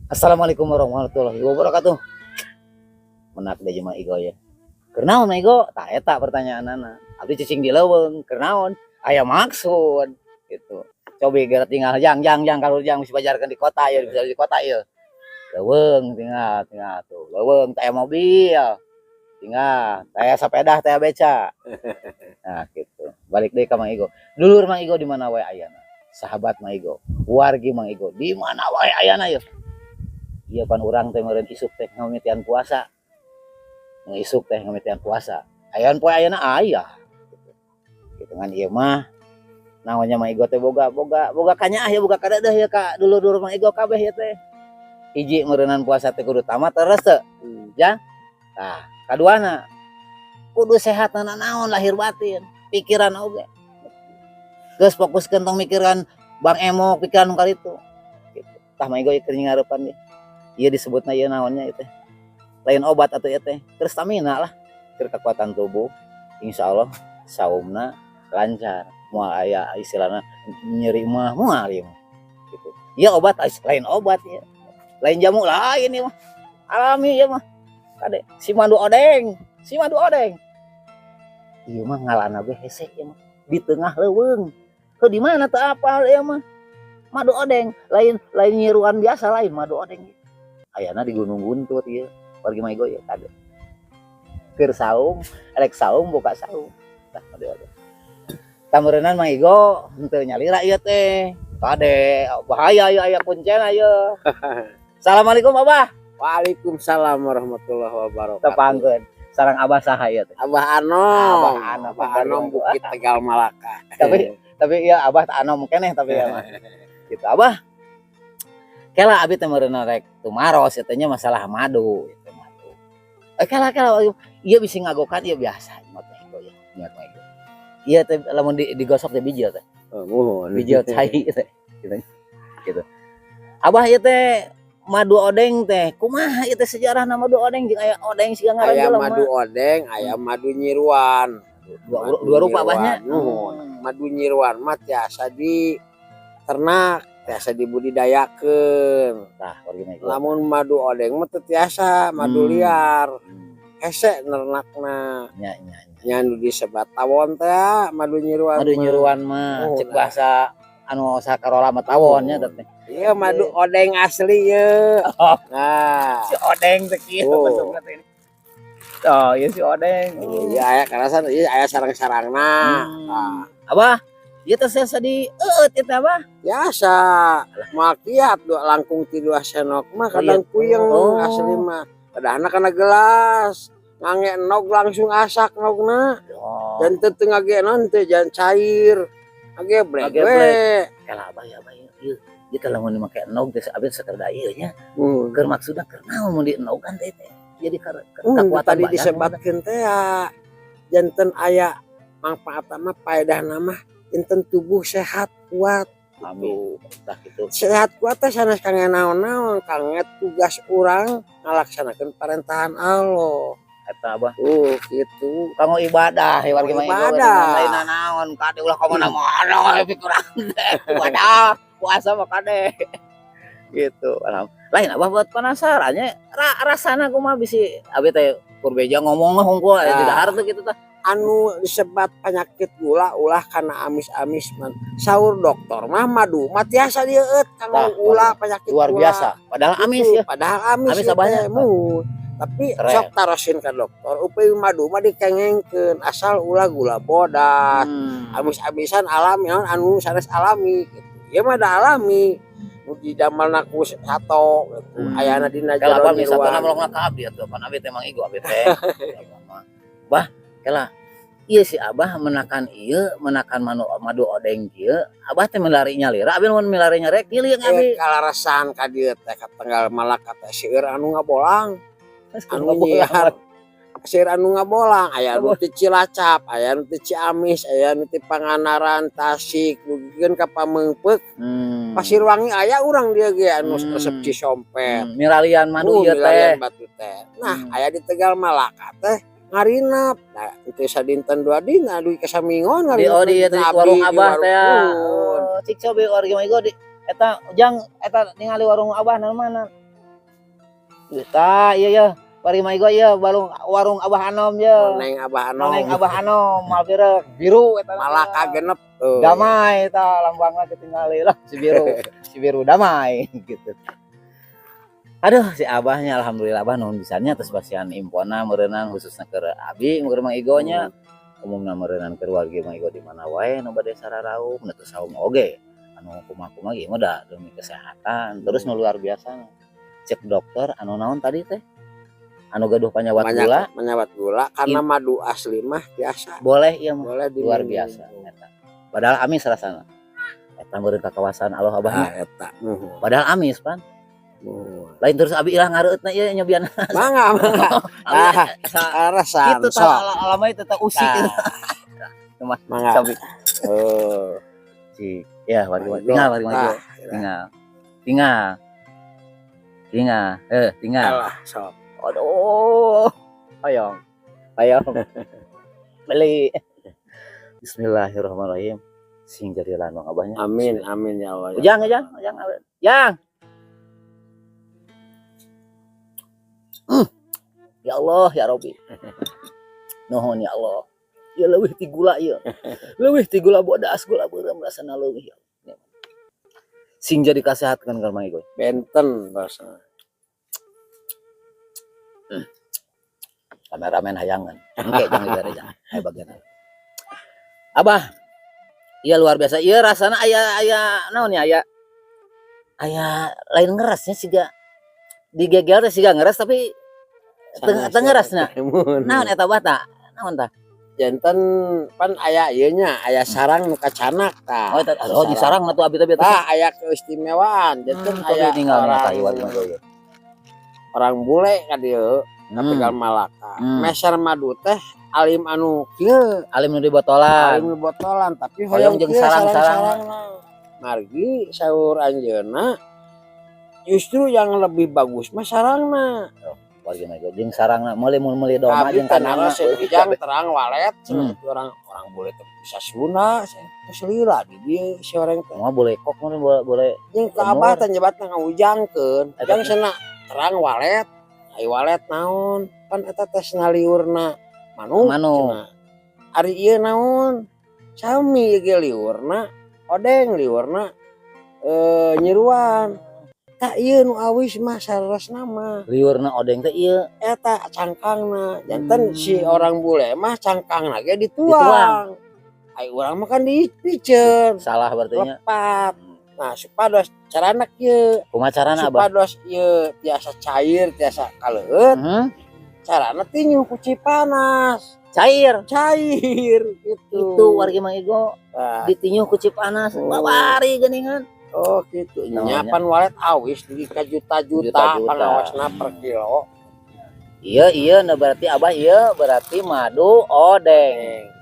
Assalamualaikum warahmatullahi wabarakatuh. Menak da jemaah igo ya. Keur naon mah igo? Tah eta pertanyaanana. Abdi cicing di leuweung, keur naon? Aya maksud gitu. Cobi geura tinggal jang kalau jang mesti bajarkeun di kota ya, bisa di kota ieu. Leuweung tinggal tuh. Leuweung teh mobil. Tinggal teh sepeda teh beca. Nah gitu. Balik deui ka Mang Igo. Dulur Mang Igo di mana wae ayana? Sahabat Mang Igo, wargi Mang Igo, di mana wae ayana ieu? Iya pan urang teh meureun isuk teh ngamitian puasa. Ngisuk teh ngamitian puasa. Ayeuna poe ayeuna aya. Gitu kan ieu mah naonnya Mang Igo teh boga kanyaah ya boga kadeuh ya ka dulur-dulur Mang Igo kabeh ya teh. Hiji meureunan puasa teh kudu tamat terus teu. Ya. Tah, kaduana kudu sehat naon lahir batin, pikiran oge. Geus fokuskeun tong mikiran Bang Emo pikiran nu kalitu. Gitu. Tah Mang Igo keur ngareupan ieu. Ieu disebutna ieu naonnya ieu teh. Lain obat atau ieu teh, keur stamina lah, keur kekuatan tubuh. Insyaallah saumna lancar. Moal aya istilahna nyeri mah moal ieu mah. Gitu. Ieu obat lain obat ieu. Lain jamu lain ieu mah. Alami ieu mah. Kade si madu odeng. Ieu mah ngalana ge hese ieu mah. Di tengah leuweung. Heuh di mana teu apal ieu mah. Madu odeng, lain nyiruan biasa lain madu odeng. Ayana di Gunung Buntut ieu. Wargi Mang Igo ya kade. Keur saum, elek saum boga saum. Tah madu odeng. Tameureunnan Mang Igo henteu nyalira ieu teh. Kade bahaya ieu aya kuncen ieu. Assalamualaikum Abah. Waalaikumsalam warahmatullahi wabarakatuh. Tepangkeun. Sareng Abah saha ieu teh? Abah Anom. Abah Anom Bukit Tegal Malaka. Tapi ieu Abah teh Anom keneh tapi ya mah. Gitu Abah. Kela abi teh meureunna rek tumaros eta nya masalah madu gitu madu. Kela ieu bisi ngagokan ieu biasa mah teh Igo ya. Niat mah Igo. Ieu teh lamun digosok teh bijil teh. Muhun. Bijil cai teh gitu. Abah ieu teh madu odeng teh kumaha ieu teh sejarahna madu odeng jeung aya odeng siga ngaran Aya jelema. madu odeng, aya madu nyiruan. Dua rupa Abahnya. Madu nyiruan mah tiasa di ternak, tiasa dibudidayakeun. Tah wargi Mang Igo. Lamun madu odeng mah teu tiasa, madu liar. Hese nernakna. Nya. Nya nu disebat tawon teh madu nyiruan. Madu nyiruan mah cek bahasa anu sakarola mah tawon nya teh. Iya madu odeng asli ye. Nah, Si odeng teh kieu bentukna teh. Oh, ieu si odeng. Iya aya karasan ieu aya sarang-sarangna. Nah, Abah, ieu teh sesa di eut eta Abah. biasa. Makiat dua langkung ti 2 senok mah kadang puyeng asli mah. Padahana kana gelas. Ngange enog langsung asak nogna. Dan teu teu ngage naon teh jan cair. Ngage blek. Kala Abah ya Abah ieu. Ieu teh lamun make enog teh abis sakerda ieu nya. Keur maksudna keur naon mun dienogan teh teh. Jadi kekuatan tadi disebatkeun teh ya janten aya manfaatna mah paedahna mah janten tubuh sehat kuat. Amin. Tah kitu. Sehat kuat teh sanes kangge naon-naon, kangge tugas urang ngalaksanakeun parentahan Allah. Eta Abah. Gitu. Kanggo ibadah ya wargi Mang Igo. Lain naon kade ulah ka mana-mana pikiran teh. Ibadah puasa mah kade. Gitu. Lain Abah buat penasarannya rasana kumaha bisi abi teh kurbeja ngomong mah hungkul di dahar teh gitu tah. Anu disebat penyakit gula ulah kana amis-amis man. Saur dokter mah madu mah tiasa dieut kanggo ulah penyakit luar gula. Biasa. Padahal amis ya. Padahal amis. Amis abahnya. Tapi sok tarosin ka dokter upaya madu mah dikengengkeun asal ulah gula bodas. Amis-amisan alami anu sanes alami gitu. Ieu mah da alami. Nu didamelna ku sato gitu. Ayana dina jero nyiruan. Kalau misal molongna ka abdi atuh pan abi teh Mang Igo abi teh. Bah, kela ieu si Abah menakan madu odeng kieu, Abah teh melari nyalira, abi mun melari nyarek ieu abi. Kalarasan ka dieu teh ka Tegal Malaka teh seueur anu ngabolang. Anu nyiar seueur anu ngabolang, aya nu teh Cilacap, aya nu teh Ciamis, aya nu teh Pangandaran, Tasik, dugikeun ka Pameungpeuk. Pasir Wangi aya urang dia ge anu resep Cisompet. Milarian madu ieu teh. Nah, aya di Tegal Malaka teh ngarinap. Nah, itu sadinten 2 dina dugi kasamingon ngarinap. Di warung Abah teh. Cik cobe wargi Mang Igo di eta ujang eta ningali warung Abah na mana? Iya ya. Bari mah igo ya warung Abah Anom ya. Neng Abah Anom. Neng Abah Anom malbirek biru eta. Malaka genep tuh. Damai eta lambangna ketinggali lah si biru. Si biru damai gitu. Aduh si Abahnya alhamdulillah Abah nuhun pisannya atas basian impona meureunana khususna keur abi keur Mang Igonya. Umumna meureunana keur wargi Mang Igo di mana wae nu bade sararaum nu teu saum oge. Anu kumaha-kumaha ieu mah da demi kesehatan. Terus nu luar biasa cek dokter anu naon tadi teh? Anu gaduh panyawat gula. Panyawat gula karena madu asli mah biasa. Boleh iya mah. Boleh Luar biasa eta. Padahal amis rasana. Eta meureun ka kawasan Allah Abahnya. Eta. Padahal amis pan. Lain terus abi ilang ngareutna ieu nyobian. Mangga. Rasa. Kitu tah alamai teh usik. Mangga. Sabi. Oh. Si ya tinggal. Tinggal. Sok. Aduh. Hayong. Beli. Bismillahirrahmanirrahim. Sing jadi lanang Abahnya. Amin ya Allah. Ujang. Ya Allah ya Rabbi. Nuhun ya Allah. Ya leuwih ti gula ieu. Leuwih ti gula bodas gula beureum rasana leuwih. Sing jadi kasehatkeun ka Mang Igo. Benten rasana. Kameramen hayangan. Engke jangan digareja. Aya bagian. Abah. Iya luar biasa. Iya rasana aya naon ya aya lain ngerasnya siga digegel teh siga ngeras tapi teu ngerasna. Naon eta bata? Naon tah? Janten pan aya ieu nya, aya sarang nu kacanak tah. Oh di sarang atuh abi teh tah aya keistimewaan. Janten aya orang bule ka dieu. Tegal Malaka. Meser madu teh alim anu kieu, alim nu di botolan. Alim di botolan tapi hoyong jeung sarang-sarang. Margi saur anjeunna justru yang lebih bagus mah sarangna. Wargi mah jeung sarangna meuli domba jeung kanana jeung terang walet orang bule teh bisa suna selila di dieu si orang teh. Mah boleh kok boleh. Jeung ka Abah teh nyebatna ngawujangkeun. Jang cenah terang walet. Ai walet naon pan eta teh liurna manuk ari ieu naon sami ge liurna odeng liurna nyeruan tak ieu nu awis mah saresna mah liurna odeng teh ieu eta cangkangna janten si orang bule mah cangkangna ge dituang ai urang mah kan dipiceun salah berarti nya lepat. Nah, supados carana kieu. Kumaha carana Abah? Supados ieu tiasa cair, tiasa kaleueut. Carana tinyuh ku Cipanas. Cair gitu. Itu wargi Mang Igo. Ditinyuh ku Cipanas. Babari geuningan. Oh, gitu. Nyapan walet awis di ka juta-juta pangawasna per kilo. Iya, nah berarti Abah ieu berarti madu odeng.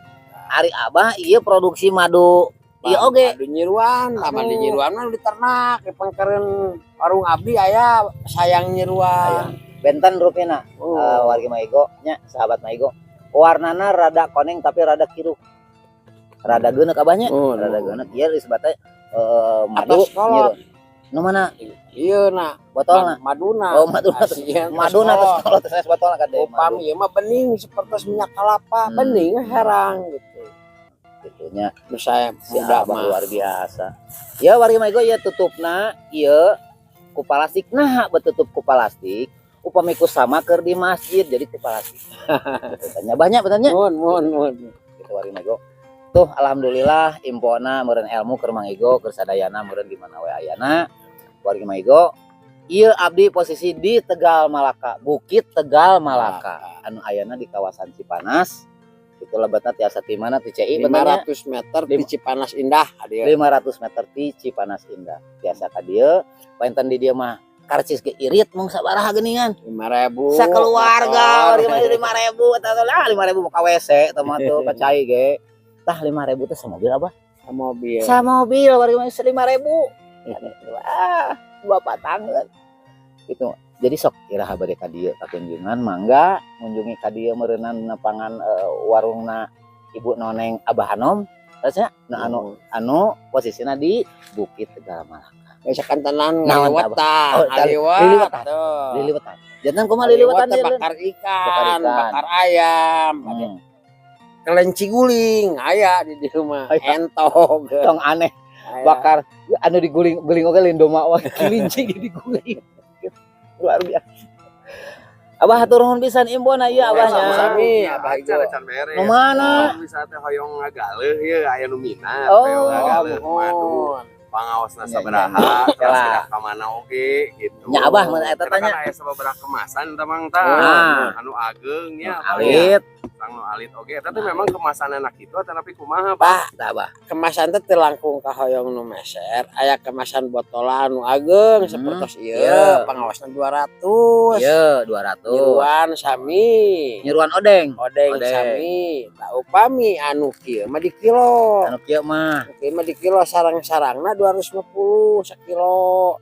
Ari Abah ieu produksi madu iya oge. Madu nyiruan, laman di nyiruan mah diternak, dipengkereun warung abdi aya sayang nyiruan. Benten rupina. Wargi Mang Igo nya, sahabat Mang Igo. Warnana rada koneng tapi rada kiruk. Rada geuneuk Abahnya. Rada geuneuk ieu disebutna madu nyiruan. Nu mana? Ieu na, botolna. Maduna. Oh, maduna. Maduna terus kalau tes botolna kan deui. Upami ieu mah bening sapertos minyak kelapa, bening herang gitu. Gitunya saya si Abah luar biasa. Ya wargi Mang Igo ya tutupna ieu ku plastik. Nah betutup ku plastik upami ku sama keur di masjid jadi ku plastik. Tanya banyak betanya. Mun. Gitu wargi Mang Igo. Tuh alhamdulillah impona meureun ilmu keur Mang Igo keur sadayana meureun di mana we ayana. Wargi Mang Igo ieu abdi posisi di Tegal Malaka, Bukit Tegal Malaka. Anu ayana di kawasan Cipanas. Itu lebatna tiasa ti mana ti CI 500 meter di Cipanas Indah adieu. 500 meter di Cipanas Indah. Tiasa ka dieu, painten di dieu mah karcis ge irit mung sabaraha geuningan? 5.000. Sakeluarga 5.000 eta lah 5.000 ka WC eta mah tuh ka cai ge. Tah 5.000 teh samobil apa? Samobil bari mah 5.000. Ah, bapak tanggeun. Gitu. Jadi sok iraha bade ka dieu ka kunjungan mangga ngunjungi ka dieu meureunna nepangan warungna Ibu Noneng Abah Anom. Rasanya anu posisina di Bukit Tegal Malaka. Misalkan tenan Naon ngaliwat tah, tah, Oh, ngaliwat tuh. liliwetan. Jangan kumaha liliwetan Ngaliwat teh ieu. bakar ikan, Bakar ikan. bakar ayam, Hmm. kelenci guling aya di rumah, Aya. entog. Tong aneh Aya. bakar anu diguling-guling oge lain doma wah kilinci diguling. Luar biasa. Abah hatur nuhun pisan imbona ieu abahnya. Sami, abah ijo. Nu mana? Bisa teh hoyong ngagaleuh ieu aya nu minat Oh, hoyong ngagaleuh madu mohon. pangaosna Nya, sabaraha nya. terus tidak ka mana oge gitu. Nya, Abah, mun eta Kita tanya. kan aya sababaraha kemasan teh Mang Nah. tah. Anu ageng nya apa ya? Alit, Sang nu alit oge eta teh memang kemasan anak itu tapi kumaha Pak, tah Abah. kemasan teh teu langkung ka hoyong nu meser, aya kemasan botolan nu ageng sapertos Iya. ieu, pangaosna 200. Ieu 200. Nyeruan sami. Nyeruan odeng. Odeng Odeng. sami. Tak upami anu kieu mah di kilo. Anu kieu mah. Kieu mah di kilo sarang-sarangna 250 sakilo.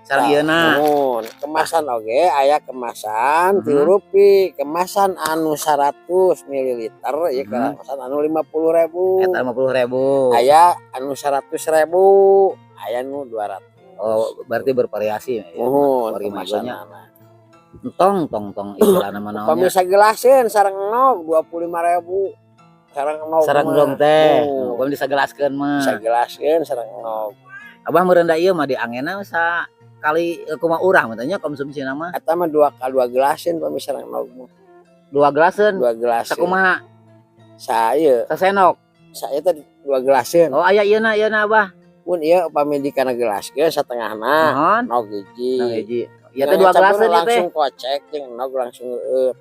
Sareng ieuna. Namun, kemasan oge aya kemasan Mhm. 3 rupi, kemasan anu 100 ml ieu kemasan anu 50.000. Eta 50.000. Aya anu 100.000, aya nu 200. Oh, berarti bervariasi ya. Nuhun Wargi kemasanna. maigonya. Tong istilahna mah Upami naonnya. sagelaseun sareng enog 25.000. Sareng enog. Sareng mah. dong teh. Oh. Upami disagelaskeun mah. Sagelaskeun sareng enog. Abah meureun da ieu mah diangena sakali kumaha urang tanya konsumsina mah. Eta mah 2 gelaseun upami sareng enog mah. 2 gelaseun. 2 gelaseun. Sakumaha? Sa ieu, Sasenok. sa ieu teh 2 gelaseun. Oh aya ieuna Abah. Mun ieu upami dikana gelaskeun satengahna Naon? enog hiji. Nah hiji. Ieu teh 2 gelaseun ieu teh. langsung kocek jeung enog langsung eueup.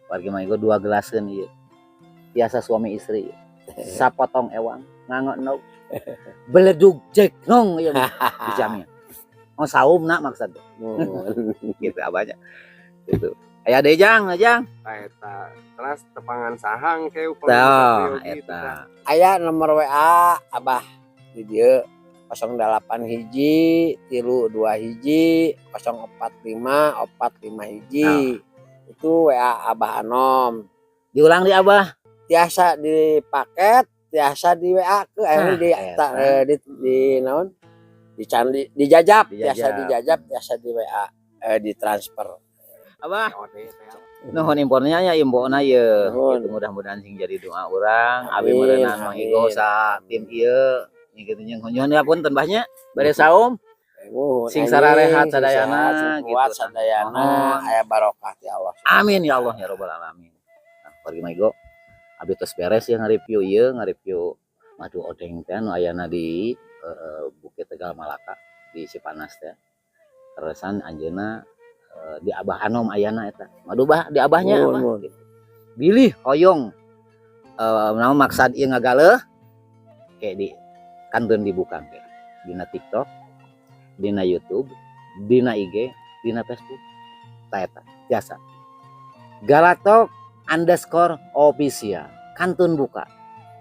Wargi mah 2 gelaseun ieu. Biasa suami istri. Sapotong ewang nganggo enog. Beledug jeknong ieu mah dijamin. Oh saumna maksudna. Gitu abahnya. Gitu. Aya deui Jang. eta. Terus tepangan sahang kayak Tah eta. Aya nomor WA Abah di dieu 08 hiji 32 hiji 045 45 hiji. Itu WA Abah Anom. Diulang di Abah. Tiasa di paket, tiasa di WA ke di naon? Dijajab, tiasa dijajab, tiasa di WA di transfer. Abah. Nuhun impornya ya imbona ye. Nuhun. Gitu, mudah-mudahan sing jadi doa urang. Abi Amin, meureunna Mang amin. Igo sa tim ieu. Gitu nya nyuhun ngapunten Bahnya. Bade saum. Sing sararehat sadayana gitu. Kuat gitu. sadayana, aya barokah ti Allah. Amin ya Allah ya rabbal alamin. Nah, pergi Mang Igo. Abi tos beres ya nge-review ieu, nge-review madu odeng teh anu ayana di Bukit Tegal Malaka di Cipanas teh. Terusan anjeunna di Abah Anom ayana eta. Madu bah di Abahnya Abah. Gitu. Bilih hoyong naon maksad ieu ngagaleuh kayak di kanteun dibuka teh. Dina TikTok, dina YouTube, dina IG, dina Facebook. Tah eta biasa. Galatok_official kantun buka.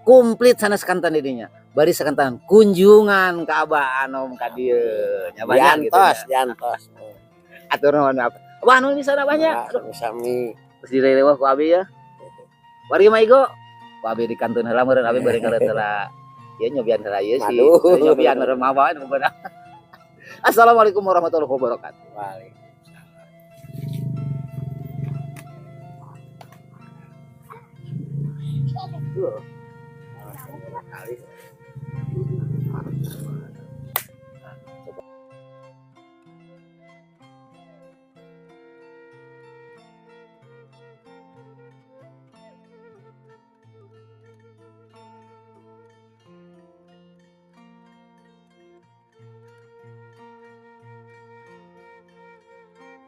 Komplit sanes kantan didinya. Bari sakantan kunjungan ka Abah Anom ka dieu. Nya banyak gitu. Diantos. Atur nuhun apa? Abah anu bisa banyak. Sami. Terus direlewah ku abi ya. Wargi mah Igo. Ku abi di kanton heula meureun abi bari heula. Ieu nyobian heula ieu sih. Aduh. Nyobian meureun mah bae pokona. Assalamualaikum warahmatullahi wabarakatuh. Waalaikumsalam.